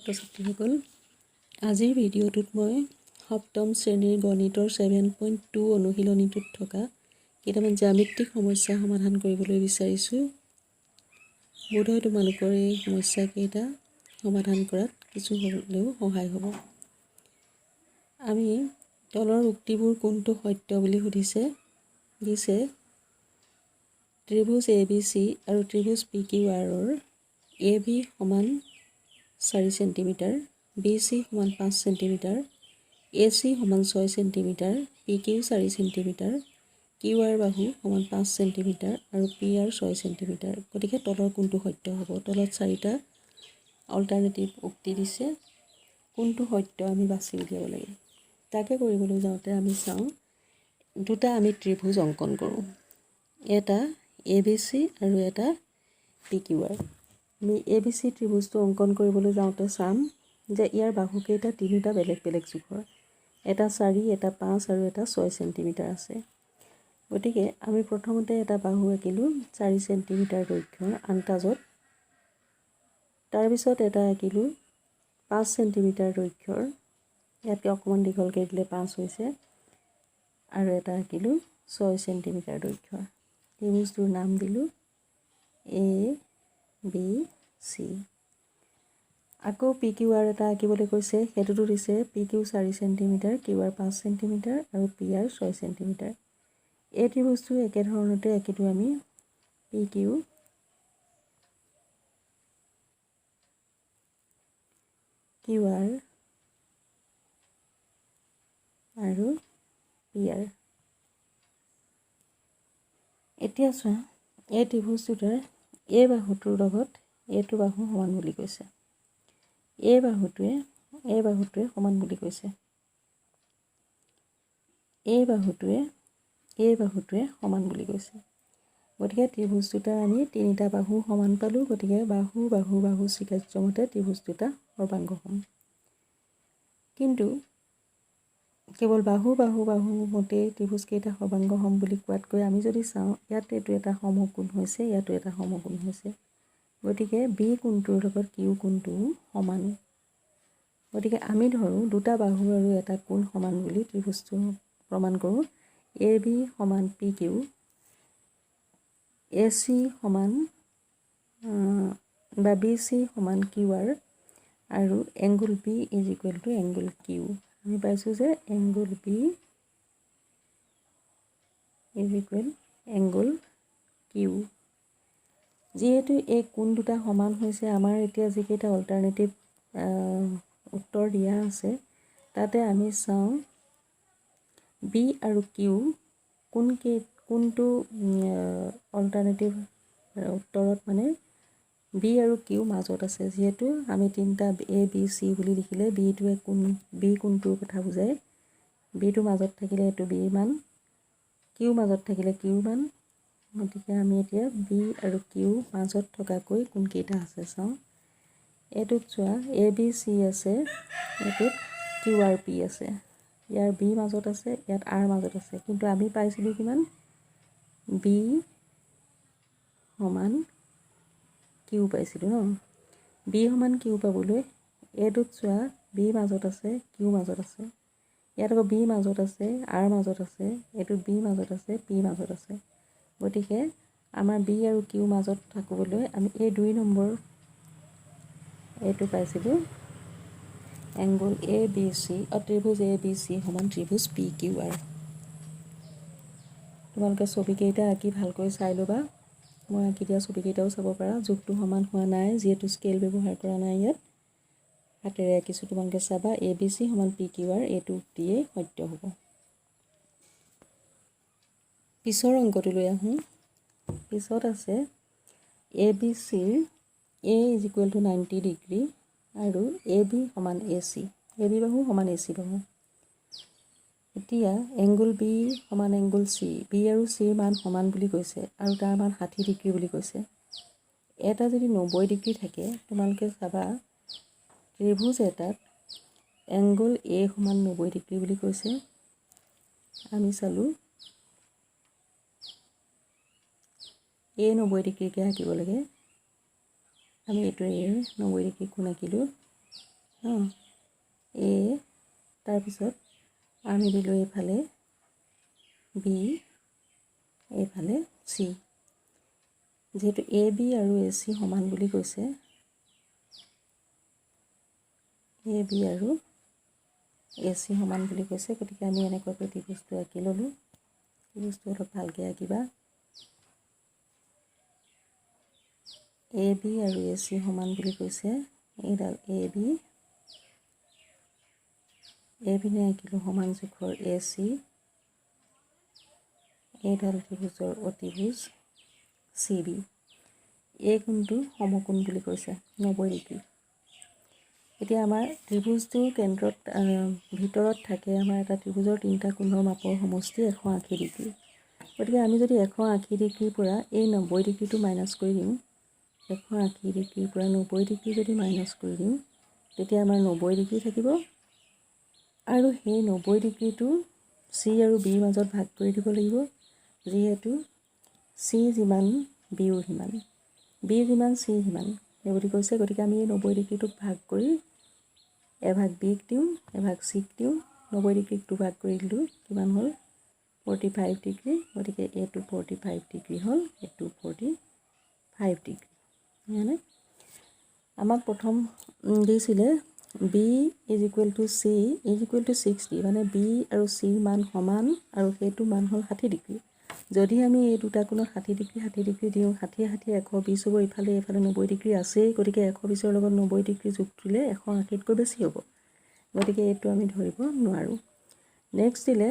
ছাত্ৰীসকল আজিৰ ভিডিঅ'টোত মই সপ্তম শ্ৰেণীৰ গণিতৰ 7.2 অনুশীলনীটোত থকা কেইটামান জ্যামিতিক সমস্যা সমাধান কৰিবলৈ বিচাৰিছোঁ। বোধহয় তোমালোকৰ এই সমস্যাকেইটা সমাধান কৰাত কিছু হ'লেও সহায় হ'ব। আমি তলৰ উক্তিবোৰ কোনটো সত্য বুলি দিছে ত্ৰিভুজ ABC আৰু ত্ৰিভুজ PQRৰ AB সমান 4 সেন্টিমিটাৰ, BC সমান 5 সেন্টিমিটাৰ, AC সমান 6 সেন্টিমিটাৰ, PQ 4 সেন্টিমিটাৰ, QR বাহু সমান 5 সেন্টিমিটাৰ আৰু PR 6 সেন্টিমিটাৰ। গতিকে তলৰ কোনটো সত্য হ'ব? তলত 4টা অল্টাৰনেটিভ উক্তি দিছে, কোনটো সত্য আমি বাছি উলিয়াব লাগে। তাকে কৰিবলৈ যাওঁতে আমি চাওঁ দুটা আমি ত্ৰিভুজ অংকন কৰোঁ, এটা ABC আৰু এটা PQR। আমি ABC ত্ৰিভুজটো অংকন কৰিবলৈ যাওঁতে চাম যে ইয়াৰ বাহুকেইটা তিনিটা বেলেগ বেলেগ জোখৰ, এটা 4, এটা 5 আৰু এটা 6 সেন্টিমিটাৰ আছে। গতিকে আমি প্ৰথমতে এটা বাহু আঁকিলোঁ 4 সেন্টিমিটাৰ দৈৰ্ঘ্যৰ আন্তাজত, তাৰপিছত এটা আঁকিলোঁ 5 সেন্টিমিটাৰ দৈৰ্ঘ্যৰ, ইয়াতকৈ অকণমান দীঘলকৈ দিলে 5 হৈছে, আৰু এটা আঁকিলোঁ 6 সেন্টিমিটাৰ দৈৰ্ঘ্যৰ। ত্ৰিভুজটোৰ নাম দিলোঁ ABC। আকৌ PQR এটা আঁকিবলৈ কৈছে, সেইটোতো দিছে PQ 4 সেন্টিমিটাৰ, QR 5 সেন্টিমিটাৰ আৰু PR 6 সেন্টিমিটাৰ। এই ত্ৰিভুজটো একেধৰণতে আঁকিলোঁ আমি PQ QR আৰু PR। এতিয়া চোৱা এই ত্ৰিভুজটোৰ এই বাহুটোৰ লগত এইটো বাহু সমান বুলি কৈছে, এই বাহুটোৱে সমান বুলি কৈছে, এই বাহুটোৱে সমান বুলি কৈছে। গতিকে ত্ৰিভুজ দুটা আমি তিনিটা বাহু সমান পালোঁ। গতিকে বাহু বাহু বাহু স্বীকাৰ্যমতে ত্ৰিভুজ দুটা সৰ্বাংগ সম। কিন্তু কেৱল বাহু বাহু বাহু মতে ত্ৰিভুজকেইটা সৰ্বাংগ সম বুলি কোৱাতকৈ আমি যদি চাওঁ ইয়াত এইটো এটা সমকোণ হৈছে, ইয়াতো এটা সমকোণ হৈছে। গতিকে B কোণটোৰ লগত Q কোণটো সমান। গতিকে আমি ধৰোঁ দুটা বাহু আৰু এটা কোণ সমান বুলি ত্ৰিভুজটো প্ৰমাণ কৰোঁ। AB সমান PQ, AC সমান বা BC সমান QR আৰু angle B is equal two angle Q। আমি পাইছোঁ যে angle B is equal angle Q। যিহেতু এই কোণ দুটা সমান হৈছে, আমাৰ এতিয়া যিকেইটা অল্টাৰনেটিভ উত্তৰ দিয়া আছে তাতে আমি চাওঁ B আৰু Q কোনটো অল্টাৰনেটিভ উত্তৰত মানে B আৰু Q মাজত আছে। যিহেতু আমি তিনিটা ABC বুলি লিখিলে বিটোৱে B কোণটোৰ কথা বুজায়, বিটো মাজত থাকিলে এইটো B মান, Q মাজত থাকিলে Q মান। গতিকে আমি এতিয়া B আৰু Q মাজত থকাকৈ কোনকেইটা আছে চাওঁ। এইটোত চোৱা ABC আছে, এইটোত QRP আছে, ইয়াৰ B মাজত আছে, ইয়াত R মাজত আছে। কিন্তু আমি পাইছিলোঁ কিমান? B সমান Q পাইছিলোঁ ন। B সমান Q পাবলৈ এইটোত চোৱা B মাজত আছে, Q মাজত আছে, ইয়াত আকৌ B মাজত আছে, R মাজত আছে, এইটোত B মাজত আছে, P মাজত আছে। গতিকে আমাৰ B আৰু Q মাজত থাকিবলৈ আমি এই 2 নম্বৰ এইটো পাইছিলোঁ এংগুল ABC, ত্ৰিভুজ ABC সমান ত্ৰিভুজ PQR। তোমালোকে ছবিকেইটা আঁকি ভালকৈ চাই ল'বা। মই আঁকি দিয়া ছবিকেইটাও চাব পাৰা। জোখটো সমান হোৱা নাই যিহেতু স্কেল ব্যৱহাৰ কৰা নাই, ইয়াত হাতেৰে আঁকিছোঁ। তোমালোকে চাবা ABC সমান PQR, এইটো উক্তিয়েই সত্য হ'ব। পিছৰ অংকটোলৈ আহোঁ। পিছত আছে ABCৰ A is equal two 90 degree আৰু AB সমান AC, AB বাহু সমান AC বাহু। এতিয়া এংগুল B সমান এংগুল C, B আৰু Cৰ মান সমান বুলি কৈছে আৰু তাৰ মান 60 ডিগ্ৰী বুলি কৈছে। এটা যদি 90 ডিগ্ৰী থাকে, তোমালোকে চাবা ত্ৰিভুজ এটাত এংগুল A সমান 90 ডিগ্ৰী বুলি কৈছে। আমি চালোঁ A 90 ডিগ্ৰীকৈ আঁকিব লাগে। আমি এইটো 90 ডিগ্ৰী কোণ আঁকিলোঁ। এ তাৰপিছত আমি দিলোঁ এইফালে বি এইফালে চি যেহেতু এ বি আৰু এ চি সমান বুলি কৈছে এ বি আৰু এ চি সমান বুলি কৈছে গতিকে আমি এনেকুৱাকৈ ত্ৰিভুজটো আঁকি ল'লোঁ ত্ৰিভুজটো অলপ ভালকৈ আঁকিবা এ বি আৰু এ চি সমান বুলি কৈছে এইডাল এ বিনে আঁকিলোঁ সমান জোখৰ এ চি এইডাল ত্ৰিভুজৰ অতিভুজ চি বি এই কোণটো সমকোণ বুলি কৈছে 90 ডিগ্ৰী এতিয়া আমাৰ ত্ৰিভুজটোৰ কেন্দ্ৰত ভিতৰত থাকে আমাৰ এটা ত্ৰিভুজৰ তিনিটা কোণৰ মাপৰ সমষ্টি 180 ডিগ্ৰী গতিকে আমি যদি 180 ডিগ্ৰীৰ পৰা এই 90 ডিগ্ৰীটো মাইনাছ কৰি দিওঁ 180 ডিগ্ৰীৰ পৰা 90 ডিগ্ৰী যদি মাইনাছ কৰি দিওঁ তেতিয়া আমাৰ 90 ডিগ্ৰী থাকিব আৰু সেই 90 ডিগ্ৰীটো চি আৰু বিৰ মাজত ভাগ কৰি দিব লাগিব যিহেতু চি যিমান বিও সিমান বি যিমান চি সিমান এইবুলি কৈছে গতিকে আমি এই 90 ডিগ্ৰীটোক ভাগ কৰি এভাগ বিক দিওঁ এভাগ চিক দিওঁ 90 ডিগ্ৰীক দুভাগ কৰি দিলোঁ কিমান হ'ল 45 ডিগ্ৰী গতিকে এইটো 45 ডিগ্ৰী হ'ল এইটো 45 ডিগ্ৰী মানে আমাক প্ৰথম দিছিলে B is equal to C is equal to 60 মানে বি আৰু চিৰ মান সমান আৰু সেইটো মান হ'ল 60 ডিগ্ৰী যদি আমি এই দুটা কোণত 60 ডিগ্ৰী দিওঁ 60 120 হ'ব ইফালে 90 ডিগ্ৰী আছেই গতিকে 120ৰ লগত 90 ডিগ্ৰী যোগ দিলে 180তকৈ বেছি হ'ব গতিকে এইটো আমি ধৰিব নোৱাৰোঁ নেক্সট দিলে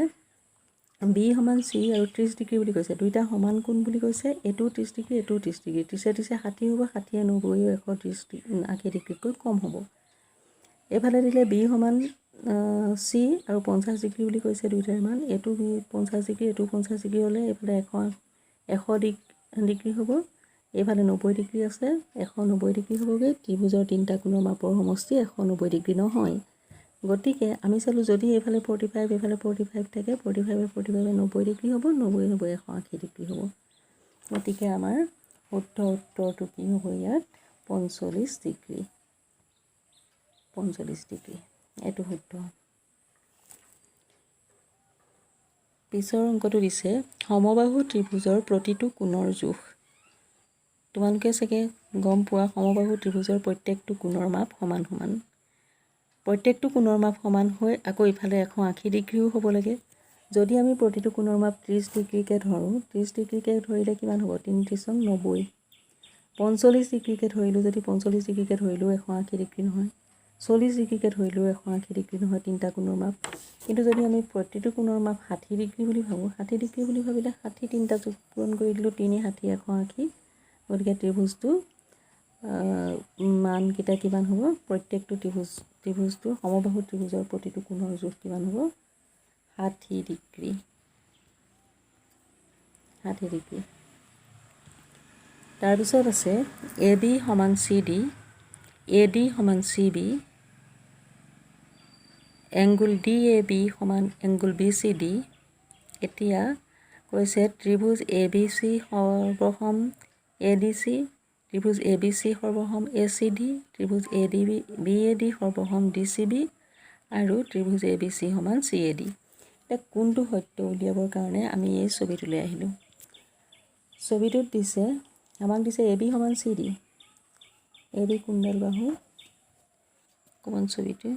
বি সমান চি আৰু 30 ডিগ্ৰী বুলি কৈছে দুইটা সমান কোণ বুলি কৈছে এইটো 30 ডিগ্ৰী এইটো 30 ডিগ্ৰী 30 60 হ'ব 60 90 180 ডিগ্ৰীতকৈ কম হ'ব এইফালে দিলে বি সমান চি আৰু 50 ডিগ্ৰী বুলি কৈছে দুইটাৰ মান এইটো 50 ডিগ্ৰী এইটো 50 ডিগ্ৰী হ'লে এইফালে 100 ডিগ্ৰী হ'ব এইফালে 90 ডিগ্ৰী আছে 190 ডিগ্ৰী হ'বগৈ ত্ৰিভুজৰ তিনিটা কোণৰ মাপৰ সমষ্টি 190 ডিগ্ৰী নহয় গতিকে আমি চালোঁ যদি এইফালে 45 এইফালে 45 থাকে 45 90 ডিগ্ৰী হ'ব 90 180 ডিগ্ৰী হ'ব গতিকে আমাৰ শুদ্ধ উত্তৰটো কি হ'ব ইয়াত 45 ডিগ্ৰী এইটো শুদ্ধ পিছৰ অংকটো দিছে সমবাহু ত্ৰিভুজৰ প্ৰতিটো কোণৰ জোখ তোমালোকে চাগে গম পোৱা সমবাহু ত্ৰিভুজৰ প্ৰত্যেকটো কোণৰ মাপ সমান সমান প্ৰত্যেকটো কোণৰ মাপ সমান হৈ আকৌ ইফালে 180 ডিগ্ৰীও হ'ব লাগে যদি আমি প্ৰতিটো কোণৰ মাপ 30 ডিগ্ৰীকৈ ধৰোঁ 30 ডিগ্ৰীকৈ ধৰিলে কিমান হ'ব 3 3 90 45 ডিগ্ৰীকৈ ধৰিলোঁ যদি 45 ডিগ্ৰীকৈ ধৰিলোঁ 180 ডিগ্ৰী নহয় 40 ডিগ্ৰীকৈ ধৰিলোঁ 180 ডিগ্ৰী নহয় তিনিটা কোণৰ মাপ কিন্তু যদি আমি প্ৰতিটো কোণৰ মাপ 60 ডিগ্ৰী বুলি ভাবোঁ 60 ডিগ্ৰী বুলি ভাবিলে 60 তিনিটা যোগ পূৰণ কৰি দিলোঁ 3 60 180 গতিকে ত্ৰিভুজটো মানকেইটা কিমান হ'ব প্ৰত্যেকটো ত্ৰিভুজটো সমবাহু ত্ৰিভুজৰ প্ৰতিটো কোণৰ জোখ কিমান হ'ব 60 ডিগ্ৰী তাৰপিছত আছে এ বি সমান চি ডি এ ডি সমান C B angle D A B সমান এংগুল বি চি ডি এতিয়া কৈছে ত্ৰিভুজ এ বি চি সৰ্বসম এ ডি চি ত্ৰিভুজ এ বি চি সৰ্বসম এ চি ডি ত্ৰিভুজ A D B A D সৰ্বসম ডি চি বি আৰু ত্ৰিভুজ এ বি চি সমান চি এ ডি এতিয়া কোনটো সত্য উলিয়াবৰ কাৰণে আমি এই ছবিটোলৈ আহিলোঁ ছবিটোত দিছে আমাক দিছে এ বি সমান চি ডি এ বি কোনডাল বাহু অকণমান ছবিটো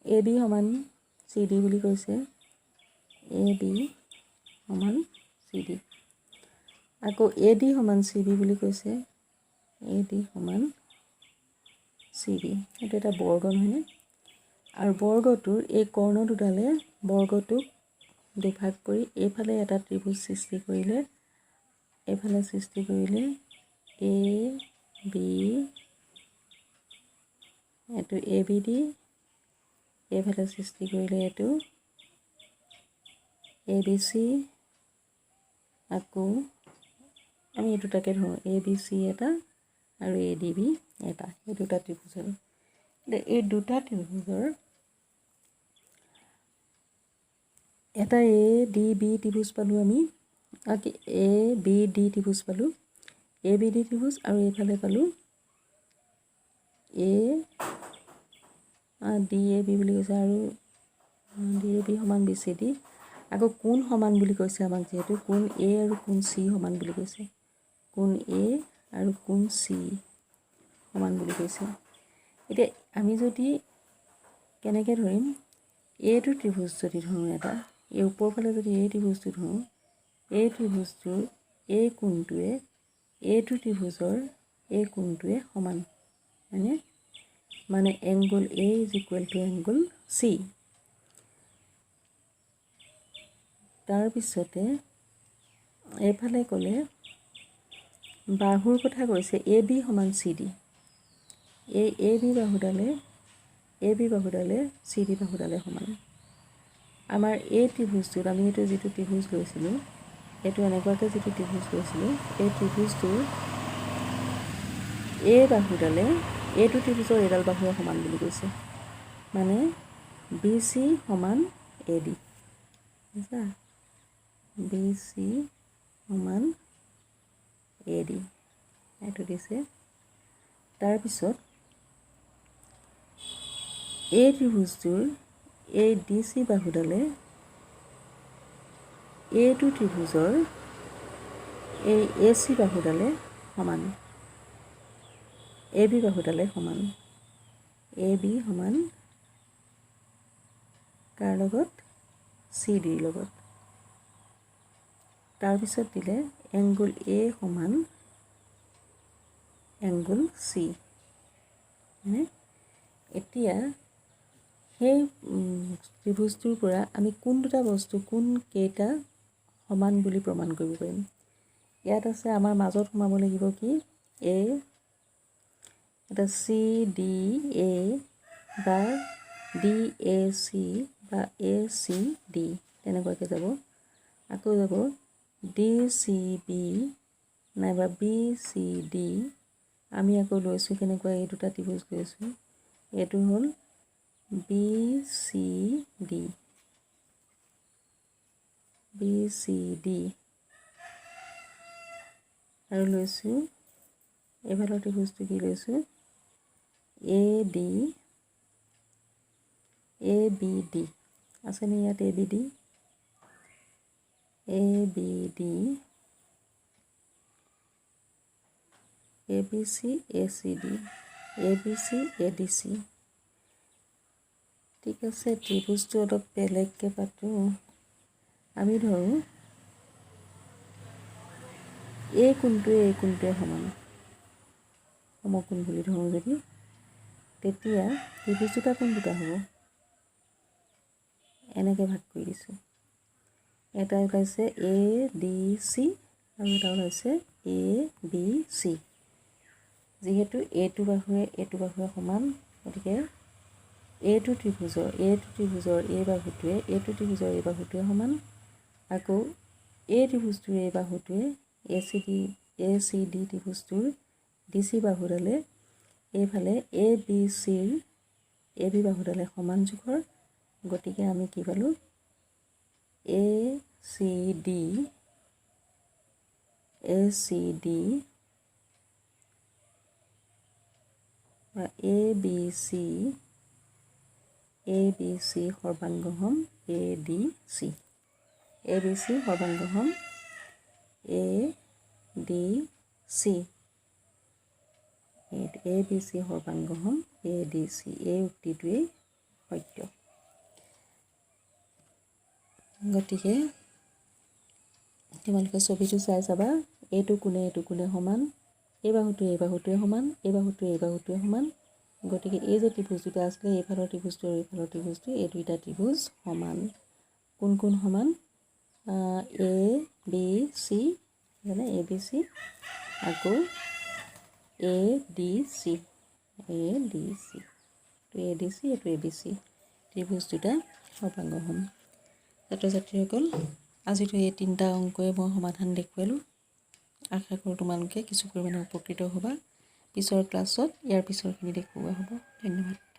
এ বি সমান চি ডি বুলি কৈছে এ বি সমান চি ডি আকৌ এ ডি সমান চি বি বুলি কৈছে এ ডি সমান চি বি এইটো এটা বৰ্গ নহয়নে আৰু বৰ্গটোৰ এই কৰ্ণ দুডালে বৰ্গটোক দুভাগ কৰি এইফালে এটা ত্ৰিভুজ সৃষ্টি কৰিলে এইফালে সৃষ্টি কৰিলে এ বি এইটো এ বি ডি এইফালে সৃষ্টি কৰিলে এইটো এ বি চি আকৌ আমি এই দুটাকে ধৰোঁ এ বি চি এটা আৰু এ ডি বি এটা এই দুটা ত্ৰিভুজৰ এই দুটা ত্ৰিভুজৰ এটা এ ডি বি ত্ৰিভুজ পালোঁ আমি এ বি ডি ত্ৰিভুজ পালোঁ এ বি ডি ত্ৰিভুজ আৰু এইফালে পালোঁ এ ডি এ বি বুলি কৈছে আৰু ডি এ বি সমান বি চি ডি আকৌ কোণ সমান বুলি কৈছে আমাক যিহেতু কোণ এ আৰু কোণ চি সমান বুলি কৈছে কোণ এ আৰু কোণ চি সমান বুলি কৈছে এতিয়া আমি যদি কেনেকৈ ধৰিম এইটো ত্ৰিভুজ যদি ধৰোঁ এটা এই ওপৰৰ ফালে যদি এই ত্ৰিভুজটো ধৰোঁ এই ত্ৰিভুজটোৰ এই কোণটোৱে এইটো ত্ৰিভুজৰ এই কোণটোৱে সমান হয়নে মানে angle A is equal two angle C তাৰপিছতে এইফালে ক'লে বাহুৰ কথা কৈছে এ বি সমান চি ডি এই এ বি বাহুডালে চি ডি বাহুডালে সমান আমাৰ এই ত্ৰিভুজটোত আমি এইটো যিটো ত্ৰিভুজ লৈছিলোঁ এইটো এনেকুৱাকৈ যিটো ত্ৰিভুজ লৈছিলোঁ এই ত্ৰিভুজটোৰ এই বাহুডালে এইটো ত্ৰিভুজৰ এইডাল বাহুৱে সমান বুলি কৈছে মানে বি চি সমান এ ডি বুজিছা বি চি সমান এ ডি এইটো দিছে তাৰপিছত এই ত্ৰিভুজটোৰ এই ডি চি বাহুডালে এইটো ত্ৰিভুজৰ এই এ চি বাহুডালে সমান এ বি বাহুডালে সমান এ বি সমান কাৰ লগত চি ডিৰ লগত তাৰপিছত দিলে এংগল এ সমান এংগল চি এতিয়া সেই ত্ৰিভুজটোৰ পৰা আমি কোন দুটা বস্তু কোন কেইটা সমান বুলি প্ৰমাণ কৰিব পাৰিম ইয়াত আছে আমাৰ মাজত সোমাব লাগিব কি এ এটা চি ডি এ বা ডি এ চি বা এ চি ডি তেনেকুৱাকৈ যাব আকৌ যাব ডি চি বি নাইবা বি চি ডি আমি আকৌ লৈছোঁ কেনেকুৱা এই দুটা ত্ৰিভুজ লৈছোঁ এইটো হ'ল বি চি ডি আৰু লৈছোঁ এইফালৰ ত্ৰিভুজটো কি লৈছোঁ এ বি ডি আছেনে ইয়াত A B D A B D A B C A C D A B C A D C ঠিক আছে ত্ৰিভুজটো অলপ বেলেগকৈ পাতোঁ আমি ধৰোঁ এই কোণটোৱে সমান সমকোণ বুলি ধৰোঁ যদি তেতিয়া ত্ৰিভুজ দুটা কোণ দুটা হ'ব এনেকৈ ভাগ কৰি দিছোঁ এটা ওলাইছে এ ডি চি আৰু এটা ওলাইছে এ বি চি যিহেতু এইটো বাহুৱে সমান গতিকে এইটো ত্ৰিভুজৰ এই বাহুটোৱে এইটো ত্ৰিভুজৰ এই বাহুটোৱে সমান আকৌ এই ত্ৰিভুজটোৰ এই বাহুটোৱে এ চি ডি ত্ৰিভুজটোৰ ডি চি বাহুডালে এইফালে এ বি চিৰ এ বি বাহুডালে সমান জোখৰ গতিকে আমি কি পালোঁ এ চি ডি বা এ বি চি সৰ্বাংগ সম এ ডি চি সৰ্বাংগ সম এ ডি চি সৰ্বাংগ সম এ ডি চি এই উক্তিটোৱেই সত্য গতিকে তোমালোকে ছবিটো চাই চাবা এইটো কোণে সমান এই বাহুটোৱে সমান এই বাহুটোৱে সমান গতিকে এই যে ত্ৰিভুজ দুটা আছিলে এইফালৰ ত্ৰিভুজটো আৰু এইফালৰ ত্ৰিভুজটো এই দুইটা ত্ৰিভুজ সমান কোন সমান এ বি চি আকৌ এ ডি চি এইটো এ বি চি ত্ৰিভুজ দুটা সৰ্বাংগ সম ছাত্ৰ ছাত্ৰীসকল আজিতো এই তিনিটা অংকই মই সমাধান দেখুৱালোঁ আশা কৰোঁ তোমালোকে কিছু পৰিমাণে উপকৃত হ'বা পিছৰ ক্লাছত ইয়াৰ পিছৰখিনি দেখুওৱা হ'ব ধন্যবাদ